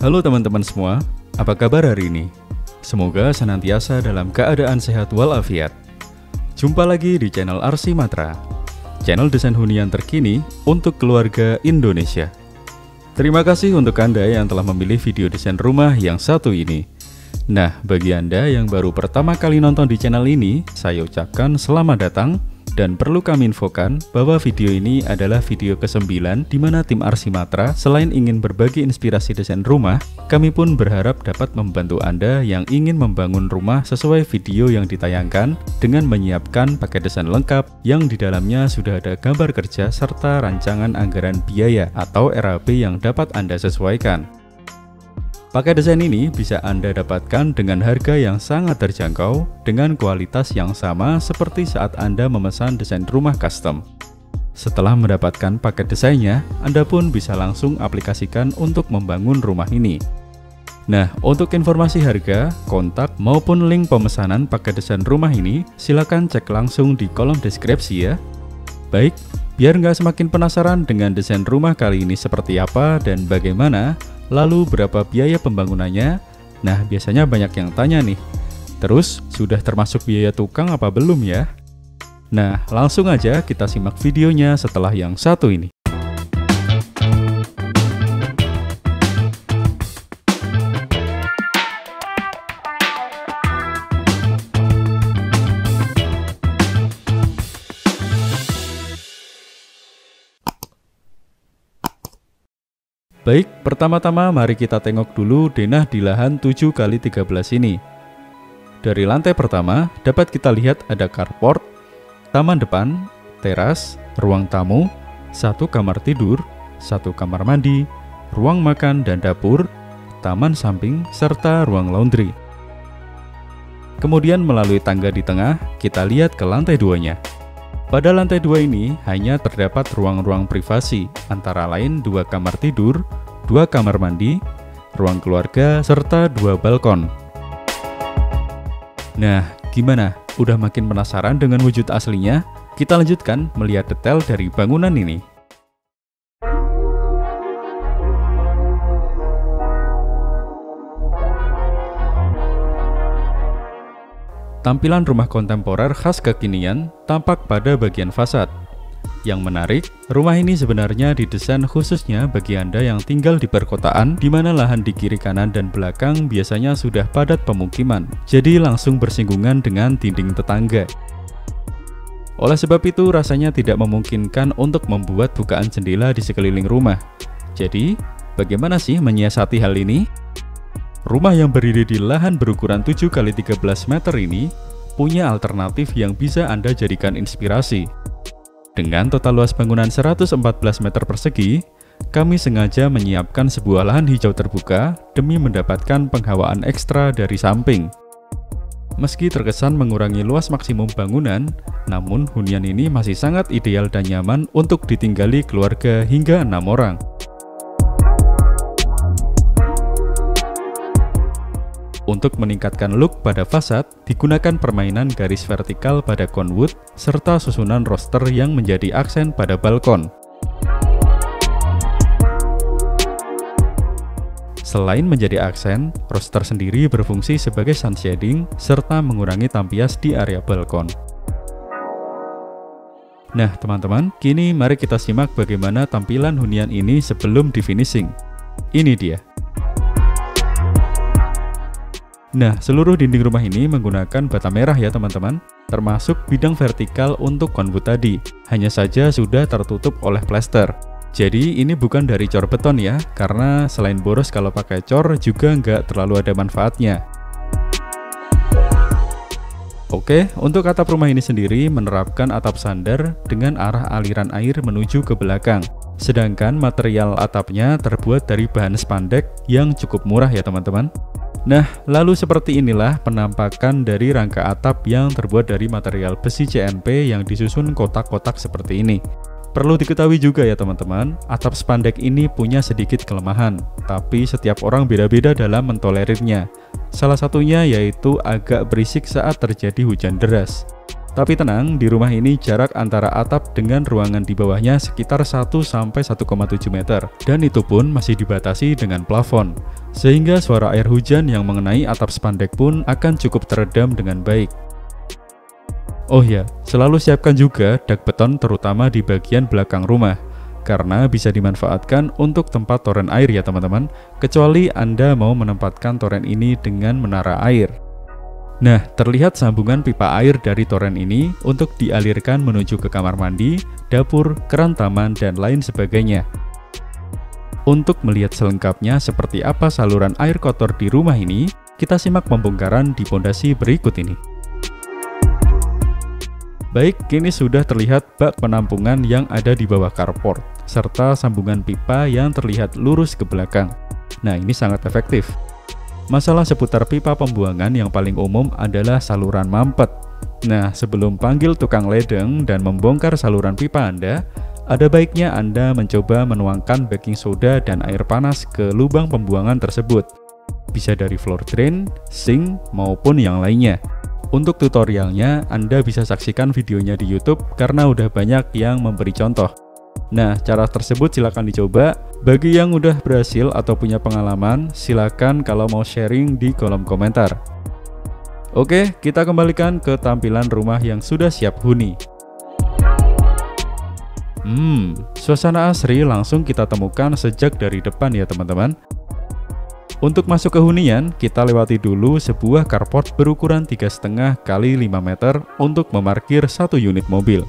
Halo teman-teman semua, apa kabar hari ini? Semoga senantiasa dalam keadaan sehat walafiat. Jumpa lagi di channel RC Matra, channel desain hunian terkini untuk keluarga Indonesia. Terima kasih untuk Anda yang telah memilih video desain rumah yang satu ini. Nah, bagi Anda yang baru pertama kali nonton di channel ini, saya ucapkan selamat datang. Dan perlu kami infokan bahwa video ini adalah video ke-9 di mana tim RC Matra selain ingin berbagi inspirasi desain rumah, kami pun berharap dapat membantu Anda yang ingin membangun rumah sesuai video yang ditayangkan dengan menyiapkan paket desain lengkap yang di dalamnya sudah ada gambar kerja serta rancangan anggaran biaya atau RAB yang dapat Anda sesuaikan. Paket desain ini bisa Anda dapatkan dengan harga yang sangat terjangkau dengan kualitas yang sama seperti saat Anda memesan desain rumah custom. Setelah mendapatkan paket desainnya, Anda pun bisa langsung aplikasikan untuk membangun rumah ini. Nah, untuk informasi harga, kontak maupun link pemesanan paket desain rumah ini, silakan cek langsung di kolom deskripsi ya. Baik, biar nggak semakin penasaran dengan desain rumah kali ini seperti apa dan bagaimana, lalu berapa biaya pembangunannya? Nah, biasanya banyak yang tanya nih. Terus, sudah termasuk biaya tukang apa belum ya? Nah, langsung aja kita simak videonya setelah yang satu ini. Baik, pertama-tama mari kita tengok dulu denah di lahan 7x13 ini. Dari lantai pertama, dapat kita lihat ada carport, taman depan, teras, ruang tamu, satu kamar tidur, satu kamar mandi, ruang makan dan dapur, taman samping, serta ruang laundry. Kemudian melalui tangga di tengah, kita lihat ke lantai 2-nya. Pada lantai 2 ini hanya terdapat ruang-ruang privasi, antara lain 2 kamar tidur, 2 kamar mandi, ruang keluarga, serta 2 balkon. Nah, gimana? Udah makin penasaran dengan wujud aslinya? Kita lanjutkan melihat detail dari bangunan ini. Tampilan rumah kontemporer khas kekinian tampak pada bagian fasad. Yang menarik, rumah ini sebenarnya didesain khususnya bagi Anda yang tinggal di perkotaan, di mana lahan di kiri kanan dan belakang biasanya sudah padat pemukiman, jadi langsung bersinggungan dengan dinding tetangga. Oleh sebab itu, rasanya tidak memungkinkan untuk membuat bukaan jendela di sekeliling rumah. Jadi, bagaimana sih menyiasati hal ini? Rumah yang berdiri di lahan berukuran 7x13 meter ini punya alternatif yang bisa Anda jadikan inspirasi. Dengan total luas bangunan 114 meter persegi, kami sengaja menyiapkan sebuah lahan hijau terbuka demi mendapatkan penghawaan ekstra dari samping. Meski terkesan mengurangi luas maksimum bangunan, namun hunian ini masih sangat ideal dan nyaman untuk ditinggali keluarga hingga 6 orang. Untuk meningkatkan look pada fasad, digunakan permainan garis vertikal pada conwood serta susunan roster yang menjadi aksen pada balkon. Selain menjadi aksen, roster sendiri berfungsi sebagai sun shading serta mengurangi tampias di area balkon. Nah, teman-teman, kini mari kita simak bagaimana tampilan hunian ini sebelum di finishing. Ini dia. Nah, seluruh dinding rumah ini menggunakan bata merah ya teman-teman, termasuk bidang vertikal untuk conwood tadi, hanya saja sudah tertutup oleh plester. Jadi ini bukan dari cor beton ya, karena selain boros kalau pakai cor juga nggak terlalu ada manfaatnya. Oke, untuk atap rumah ini sendiri menerapkan atap sandar dengan arah aliran air menuju ke belakang. Sedangkan material atapnya terbuat dari bahan spandek yang cukup murah ya teman-teman. Nah, lalu seperti inilah penampakan dari rangka atap yang terbuat dari material besi CNP yang disusun kotak-kotak seperti ini. Perlu diketahui juga ya teman-teman, atap spandek ini punya sedikit kelemahan, tapi setiap orang beda-beda dalam mentolerirnya. Salah satunya yaitu agak berisik saat terjadi hujan deras. Tapi tenang, di rumah ini jarak antara atap dengan ruangan di bawahnya sekitar 1-1,7 meter, dan itu pun masih dibatasi dengan plafon, sehingga suara air hujan yang mengenai atap spandek pun akan cukup teredam dengan baik. Oh ya, selalu siapkan juga dak beton terutama di bagian belakang rumah, karena bisa dimanfaatkan untuk tempat toren air ya teman-teman, kecuali Anda mau menempatkan toren ini dengan menara air. Nah, terlihat sambungan pipa air dari toren ini untuk dialirkan menuju ke kamar mandi, dapur, keran taman, dan lain sebagainya. Untuk melihat selengkapnya seperti apa saluran air kotor di rumah ini, kita simak pembongkaran di pondasi berikut ini. Baik, kini sudah terlihat bak penampungan yang ada di bawah carport, serta sambungan pipa yang terlihat lurus ke belakang. Nah, ini sangat efektif. Masalah seputar pipa pembuangan yang paling umum adalah saluran mampet. Nah, sebelum panggil tukang ledeng dan membongkar saluran pipa Anda, ada baiknya Anda mencoba menuangkan baking soda dan air panas ke lubang pembuangan tersebut. Bisa dari floor drain, sink, maupun yang lainnya. Untuk tutorialnya, Anda bisa saksikan videonya di YouTube karena udah banyak yang memberi contoh. Nah, cara tersebut silakan dicoba. Bagi yang udah berhasil atau punya pengalaman, silakan kalau mau sharing di kolom komentar. Oke, kita kembalikan ke tampilan rumah yang sudah siap huni. Suasana asri langsung kita temukan sejak dari depan ya teman-teman. Untuk masuk ke hunian, kita lewati dulu sebuah carport berukuran 3,5 x 5 meter untuk memarkir satu unit mobil.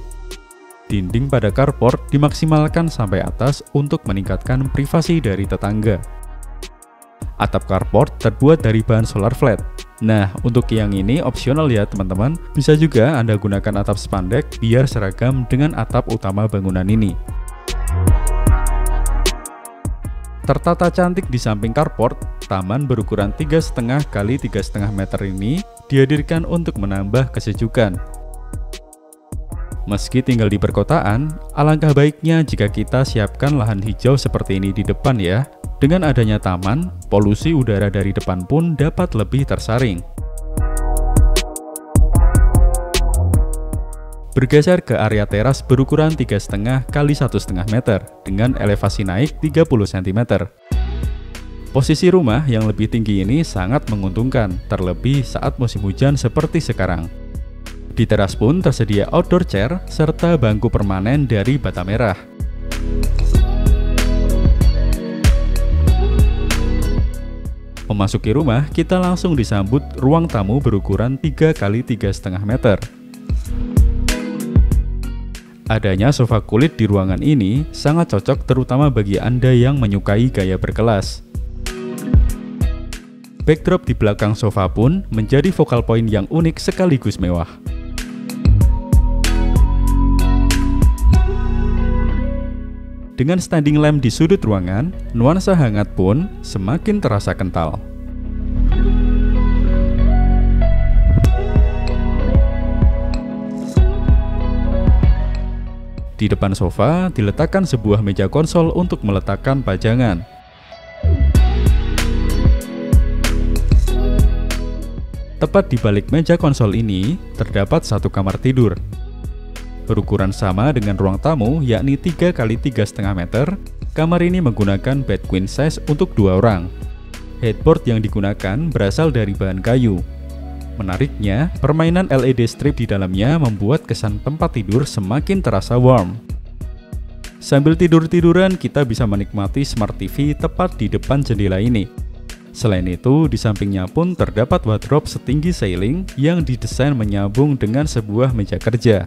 Dinding pada carport dimaksimalkan sampai atas untuk meningkatkan privasi dari tetangga. Atap carport terbuat dari bahan solar flat. Nah, untuk yang ini opsional ya teman-teman. Bisa juga Anda gunakan atap spandek biar seragam dengan atap utama bangunan ini. Tertata cantik di samping carport, taman berukuran 3,5 x 3,5 meter ini dihadirkan untuk menambah kesejukan. Meski tinggal di perkotaan, alangkah baiknya jika kita siapkan lahan hijau seperti ini di depan ya. Dengan adanya taman, polusi udara dari depan pun dapat lebih tersaring. Bergeser ke area teras berukuran 3,5 x 1,5 meter dengan elevasi naik 30 cm. Posisi rumah yang lebih tinggi ini sangat menguntungkan, terlebih saat musim hujan seperti sekarang. Di teras pun tersedia outdoor chair serta bangku permanen dari bata merah. Memasuki rumah, kita langsung disambut ruang tamu berukuran 3 x 3,5 meter. Adanya sofa kulit di ruangan ini sangat cocok terutama bagi Anda yang menyukai gaya berkelas. Backdrop di belakang sofa pun menjadi focal point yang unik sekaligus mewah. Dengan standing lamp di sudut ruangan, nuansa hangat pun semakin terasa kental. Di depan sofa diletakkan sebuah meja konsol untuk meletakkan pajangan. Tepat di balik meja konsol ini terdapat satu kamar tidur. Berukuran sama dengan ruang tamu yakni 3 x 3,5 meter, kamar ini menggunakan bed queen size untuk 2 orang. Headboard yang digunakan berasal dari bahan kayu. Menariknya, permainan LED strip di dalamnya membuat kesan tempat tidur semakin terasa warm. Sambil tidur-tiduran, kita bisa menikmati Smart TV tepat di depan jendela ini. Selain itu, di sampingnya pun terdapat wardrobe setinggi ceiling yang didesain menyambung dengan sebuah meja kerja.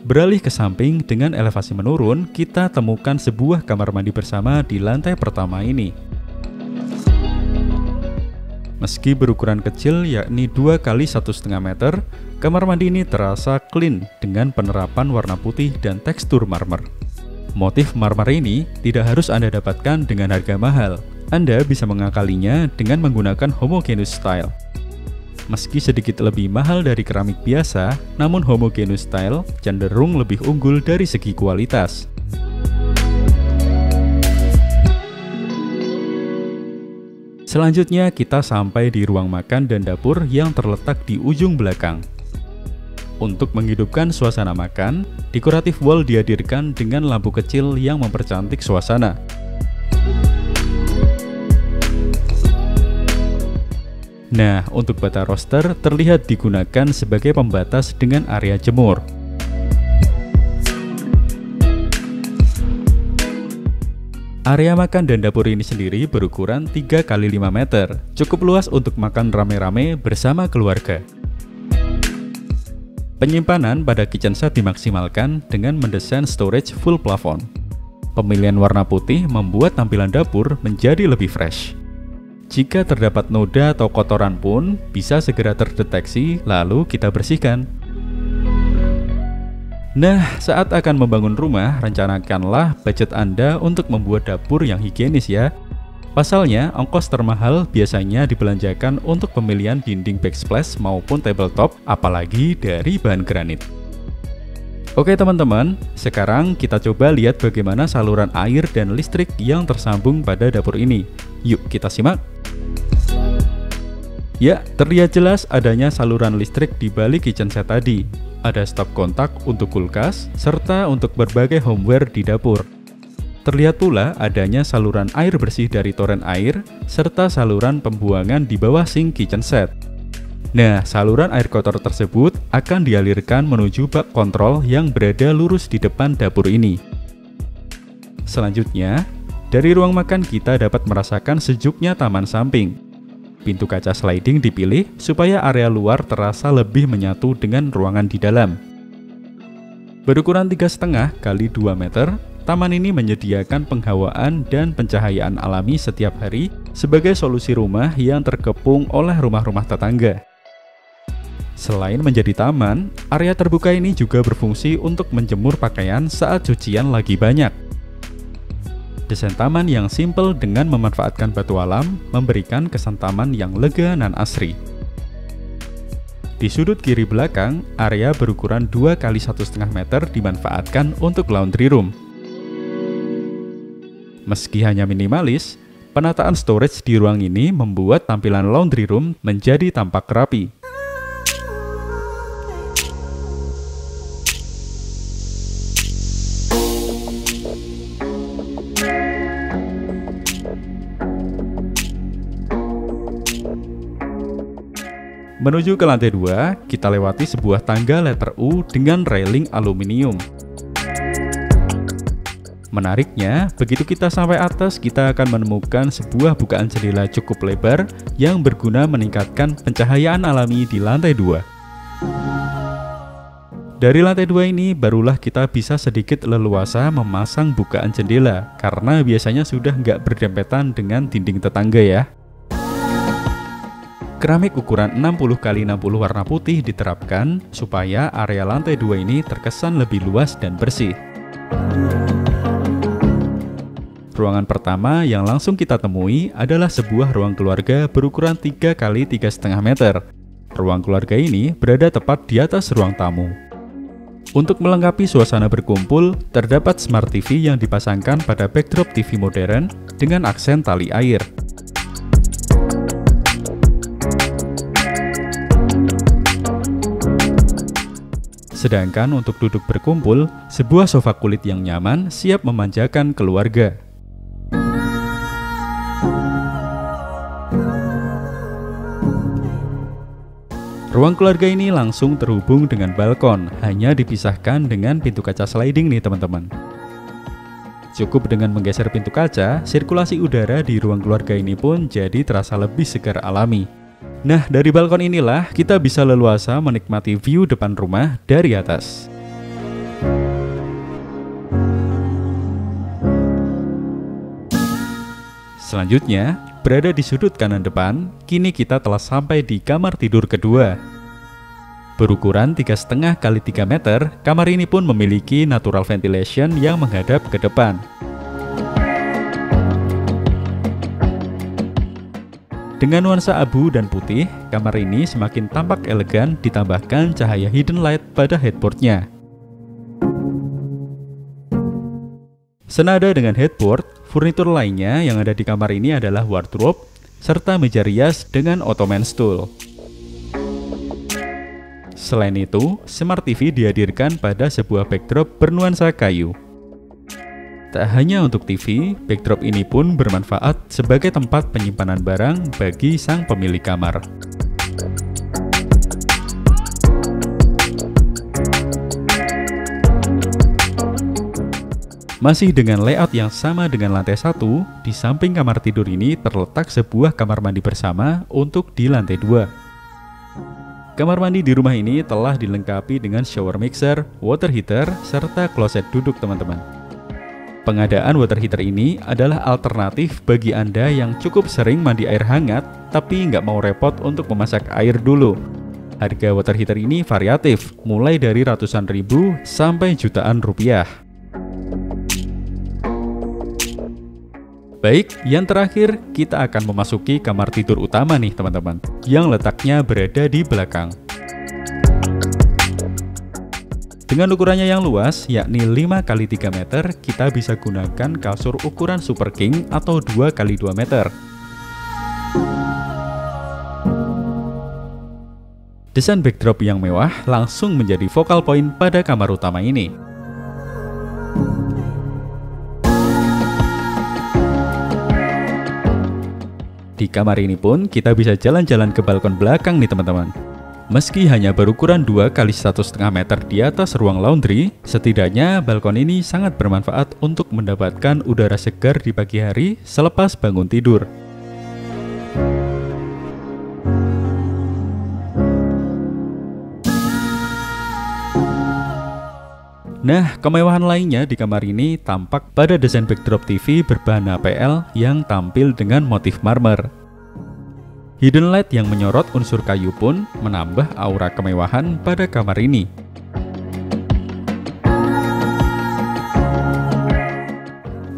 Beralih ke samping dengan elevasi menurun, kita temukan sebuah kamar mandi bersama di lantai pertama ini. Meski berukuran kecil yakni 2 x 1,5 meter, kamar mandi ini terasa clean dengan penerapan warna putih dan tekstur marmer. Motif marmer ini tidak harus Anda dapatkan dengan harga mahal. Anda bisa mengakalinya dengan menggunakan homogeneous style. Meski sedikit lebih mahal dari keramik biasa, namun homogeneous style cenderung lebih unggul dari segi kualitas. Selanjutnya kita sampai di ruang makan dan dapur yang terletak di ujung belakang. Untuk menghidupkan suasana makan, dekoratif wall dihadirkan dengan lampu kecil yang mempercantik suasana. Nah, untuk bata roster terlihat digunakan sebagai pembatas dengan area jemur. Area makan dan dapur ini sendiri berukuran 3 x 5 meter, cukup luas untuk makan rame-rame bersama keluarga. Penyimpanan pada kitchen set dimaksimalkan dengan mendesain storage full plafon. Pemilihan warna putih membuat tampilan dapur menjadi lebih fresh. Jika terdapat noda atau kotoran pun bisa segera terdeteksi lalu kita bersihkan. Nah, saat akan membangun rumah, rencanakanlah budget Anda untuk membuat dapur yang higienis ya. Pasalnya, ongkos termahal biasanya dibelanjakan untuk pemilihan dinding backsplash maupun tabletop, apalagi dari bahan granit. Oke teman-teman, sekarang kita coba lihat bagaimana saluran air dan listrik yang tersambung pada dapur ini. Yuk kita simak. Ya, terlihat jelas adanya saluran listrik di balik kitchen set tadi. Ada stop kontak untuk kulkas, serta untuk berbagai homeware di dapur. Terlihat pula adanya saluran air bersih dari toren air, serta saluran pembuangan di bawah sink kitchen set. Nah, saluran air kotor tersebut akan dialirkan menuju bak kontrol yang berada lurus di depan dapur ini. Selanjutnya, dari ruang makan kita dapat merasakan sejuknya taman samping. Pintu kaca sliding dipilih supaya area luar terasa lebih menyatu dengan ruangan di dalam. Berukuran 3,5 x 2 meter, taman ini menyediakan penghawaan dan pencahayaan alami setiap hari sebagai solusi rumah yang terkepung oleh rumah-rumah tetangga. Selain menjadi taman, area terbuka ini juga berfungsi untuk menjemur pakaian saat cucian lagi banyak. Desain taman yang simpel dengan memanfaatkan batu alam memberikan kesan taman yang lega dan asri. Di sudut kiri belakang, area berukuran 2 x 1,5 meter dimanfaatkan untuk laundry room. Meski hanya minimalis, penataan storage di ruang ini membuat tampilan laundry room menjadi tampak rapi. Menuju ke lantai 2, kita lewati sebuah tangga letter U dengan railing aluminium. Menariknya, begitu kita sampai atas, kita akan menemukan sebuah bukaan jendela cukup lebar yang berguna meningkatkan pencahayaan alami di lantai 2. Dari lantai 2 ini, barulah kita bisa sedikit leluasa memasang bukaan jendela, karena biasanya sudah nggak berdempetan dengan dinding tetangga ya. Keramik ukuran 60 x 60 warna putih diterapkan supaya area lantai 2 ini terkesan lebih luas dan bersih. Ruangan pertama yang langsung kita temui adalah sebuah ruang keluarga berukuran 3 x 3,5 meter. Ruang keluarga ini berada tepat di atas ruang tamu. Untuk melengkapi suasana berkumpul, terdapat Smart TV yang dipasangkan pada backdrop TV modern dengan aksen tali air. Sedangkan untuk duduk berkumpul, sebuah sofa kulit yang nyaman siap memanjakan keluarga. Ruang keluarga ini langsung terhubung dengan balkon, hanya dipisahkan dengan pintu kaca sliding nih teman-teman. Cukup dengan menggeser pintu kaca, sirkulasi udara di ruang keluarga ini pun jadi terasa lebih segar alami. Nah, dari balkon inilah kita bisa leluasa menikmati view depan rumah dari atas. Selanjutnya, berada di sudut kanan depan, kini kita telah sampai di kamar tidur kedua. Berukuran 3,5 x 3 meter, kamar ini pun memiliki natural ventilation yang menghadap ke depan. Dengan nuansa abu dan putih, kamar ini semakin tampak elegan ditambahkan cahaya hidden light pada headboardnya. Senada dengan headboard, furnitur lainnya yang ada di kamar ini adalah wardrobe, serta meja rias dengan Ottoman stool. Selain itu, Smart TV dihadirkan pada sebuah backdrop bernuansa kayu. Tak hanya untuk TV, backdrop ini pun bermanfaat sebagai tempat penyimpanan barang bagi sang pemilik kamar. Masih dengan layout yang sama dengan lantai 1, di samping kamar tidur ini terletak sebuah kamar mandi bersama untuk di lantai 2. Kamar mandi di rumah ini telah dilengkapi dengan shower mixer, water heater, serta kloset duduk teman-teman. Pengadaan water heater ini adalah alternatif bagi Anda yang cukup sering mandi air hangat tapi nggak mau repot untuk memasak air dulu. Harga water heater ini variatif, mulai dari ratusan ribu sampai jutaan rupiah. Baik, yang terakhir kita akan memasuki kamar tidur utama nih teman-teman, yang letaknya berada di belakang. Dengan ukurannya yang luas, yakni 5x3 meter, kita bisa gunakan kasur ukuran Super King atau 2x2 meter. Desain backdrop yang mewah langsung menjadi focal point pada kamar utama ini. Di kamar ini pun kita bisa jalan-jalan ke balkon belakang nih teman-teman. Meski hanya berukuran 2 x 1,5 meter di atas ruang laundry, setidaknya balkon ini sangat bermanfaat untuk mendapatkan udara segar di pagi hari selepas bangun tidur. Nah, kemewahan lainnya di kamar ini tampak pada desain backdrop TV berbahan HPL yang tampil dengan motif marmer. Hidden light yang menyorot unsur kayu pun menambah aura kemewahan pada kamar ini.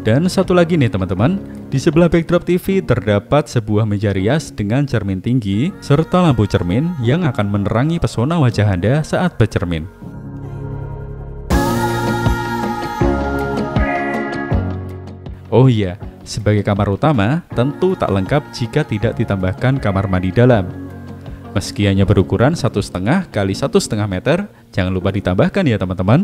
Dan satu lagi nih teman-teman, di sebelah backdrop TV terdapat sebuah meja rias dengan cermin tinggi serta lampu cermin yang akan menerangi pesona wajah Anda saat bercermin. Oh iya, sebagai kamar utama, tentu tak lengkap jika tidak ditambahkan kamar mandi dalam. Meski hanya berukuran 1,5 x 1,5 meter, jangan lupa ditambahkan ya teman-teman.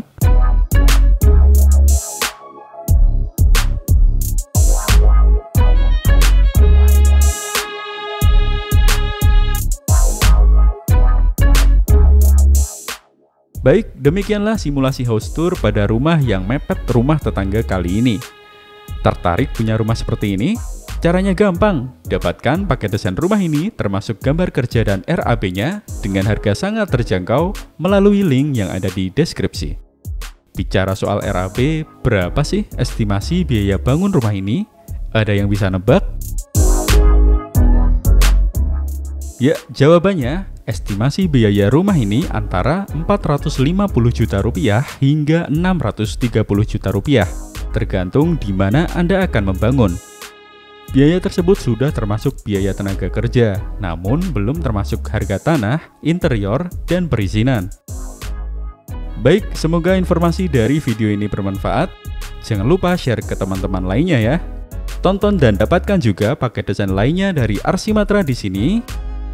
Baik, demikianlah simulasi house tour pada rumah yang mepet rumah tetangga kali ini. Tertarik punya rumah seperti ini? Caranya gampang, dapatkan paket desain rumah ini termasuk gambar kerja dan RAB-nya dengan harga sangat terjangkau melalui link yang ada di deskripsi. Bicara soal RAB, berapa sih estimasi biaya bangun rumah ini? Ada yang bisa nebak? Ya, jawabannya, estimasi biaya rumah ini antara 450 juta rupiah hingga 630 juta rupiah. Tergantung di mana Anda akan membangun. Biaya tersebut sudah termasuk biaya tenaga kerja, namun belum termasuk harga tanah, interior, dan perizinan. Baik, semoga informasi dari video ini bermanfaat. Jangan lupa share ke teman-teman lainnya ya. Tonton dan dapatkan juga paket desain lainnya dari Arsi Matra di sini.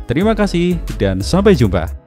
Terima kasih dan sampai jumpa.